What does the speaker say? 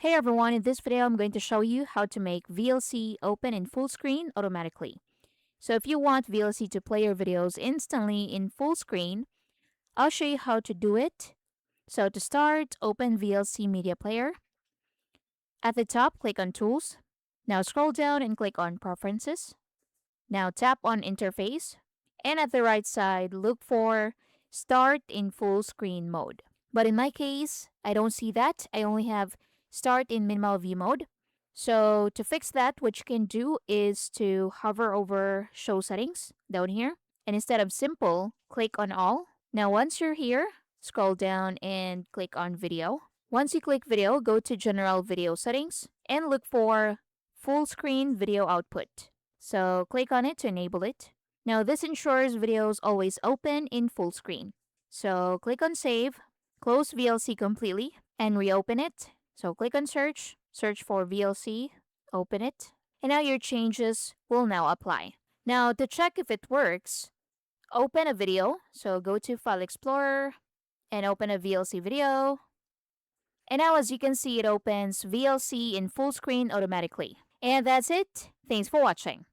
Hey everyone, in this video I'm going to show you how to make VLC open in full screen automatically. So if you want VLC to play your videos instantly in full screen, I'll show you how to do it. So to start, open VLC Media Player. At the top, click on Tools. Now scroll down and click on Preferences. Now tap on Interface. And at the right side, look for Start in Full Screen Mode. But in my case, I don't see that. I only have Start in Minimal View Mode. So to fix that, what you can do is to hover over Show Settings down here. And instead of Simple, click on All. Now once you're here, scroll down and click on Video. Once you click Video, go to General Video Settings and look for Full Screen Video Output. So click on it to enable it. Now this ensures videos always open in full screen. So click on Save, close VLC completely, and reopen it. So click on Search, search for VLC, open it, and now your changes will now apply. Now to check if it works, open a video. So go to File Explorer and open a VLC video. And now as you can see, it opens VLC in full screen automatically. And that's it. Thanks for watching.